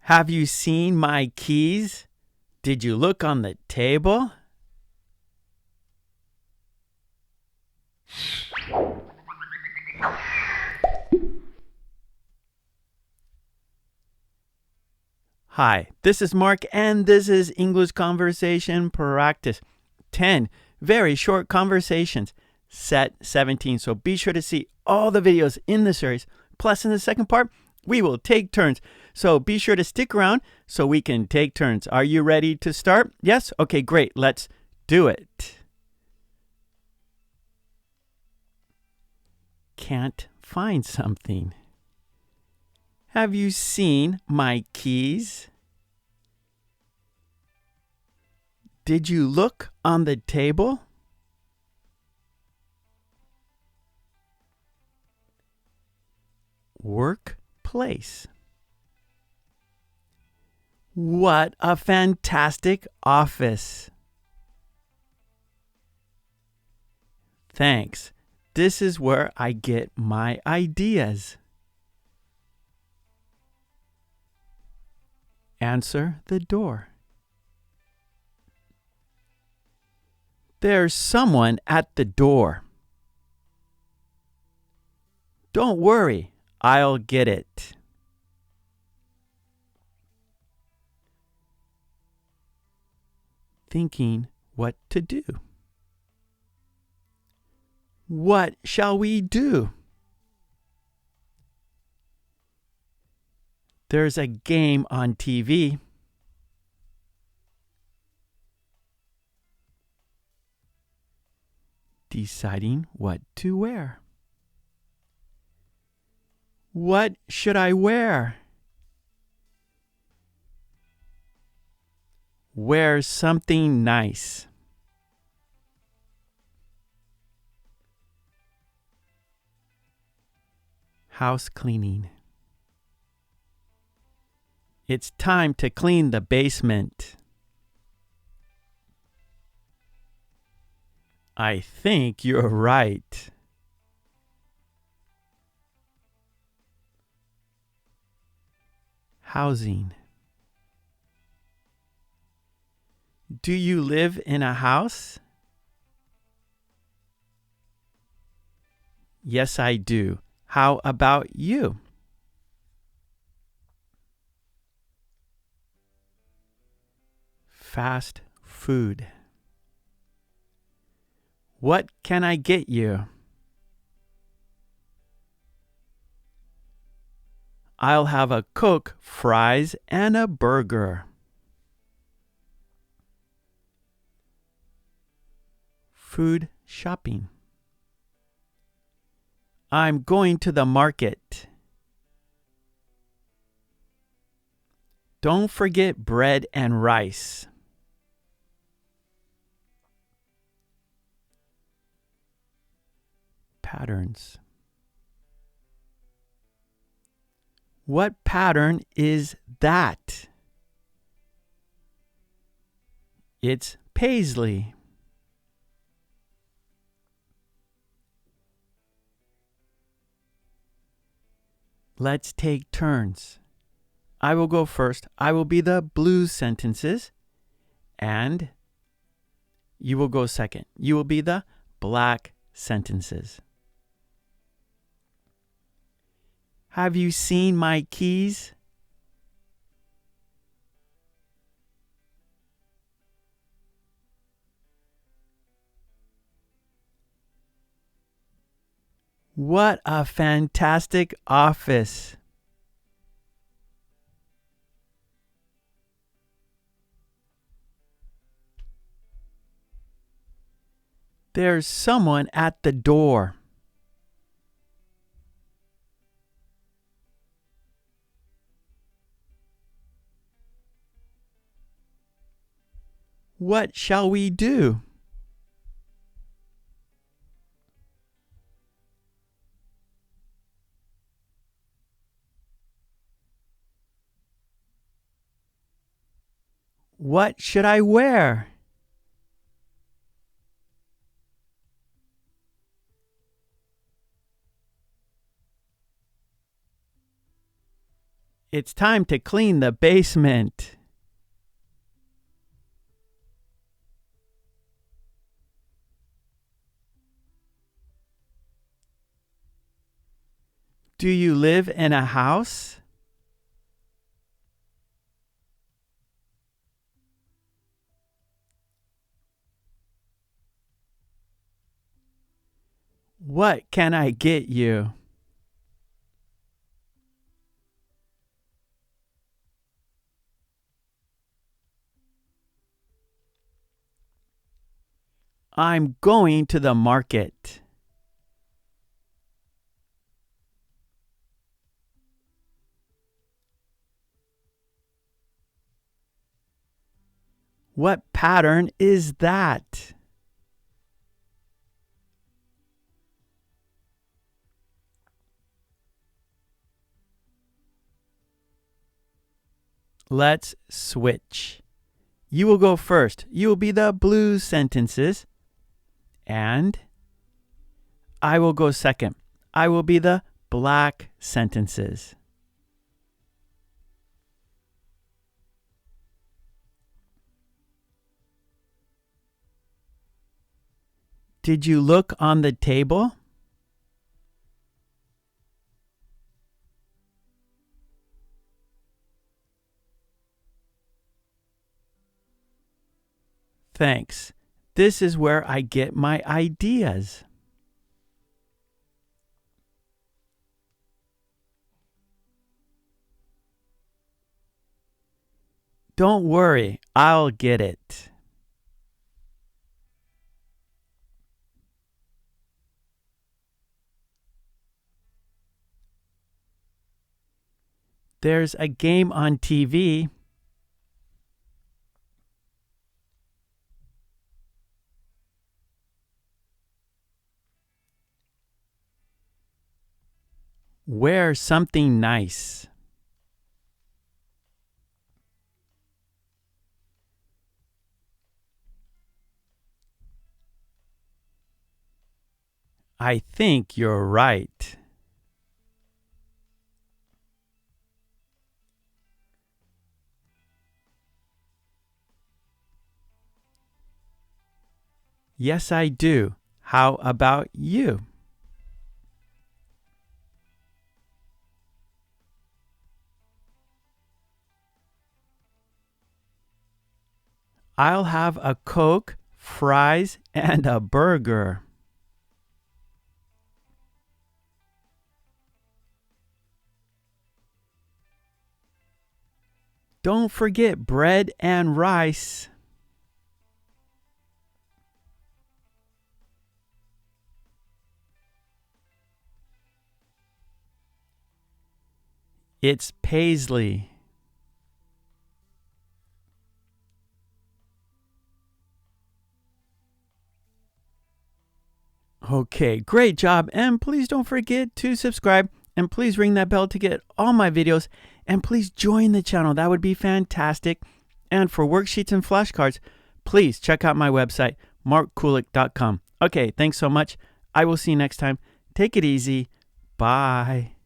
Have you seen my keys? Did you look on the table? Hi, this is Mark, and this is English Conversation Practice 10 very short conversations, set 17. So be sure to see all the videos in the series. Plus, in the second part, we will take turns. So be sure to stick around so we can take turns. Are you ready to start? Yes? Okay, great. Let's do it. Can't find something. Have you seen my keys? Did you look on the table? Workplace. What a fantastic office. Thanks. This is where I get my ideas. Answer the door. There's someone at the door. Don't worry, I'll get it. Thinking what to do. What shall we do? There's a game on TV. Deciding what to wear. What should I wear? Wear something nice. House cleaning. It's time to clean the basement. I think you're right. Housing. Do you live in a house? Yes, I do. How about you? Fast food. What can I get you? I'll have a Coke, fries, and a burger. Food shopping. I'm going to the market. Don't forget bread and rice. Patterns. What pattern is that? It's paisley. Let's take turns. I will go first. I will be the blue sentences, and you will go second. You will be the black sentences. Have you seen my keys? What a fantastic office. There's someone at the door. What shall we do? What should I wear? It's time to clean the basement. Do you live in a house? What can I get you? I'm going to the market. What pattern is that? Let's switch. You will go first. You will be the blue sentences. And I will go second. I will be the black sentences. Did you look on the table? Thanks. This is where I get my ideas. Don't worry, I'll get it. There's a game on TV. Wear something nice. I think you're right. Yes, I do. How about you? I'll have a Coke, fries, and a burger. Don't forget bread and rice. It's paisley. Okay, great job. And please don't forget to subscribe. And please ring that bell to get all my videos. And please join the channel. That would be fantastic. And for worksheets and flashcards, please check out my website, markkulek.com. Okay, thanks so much. I will see you next time. Take it easy. Bye.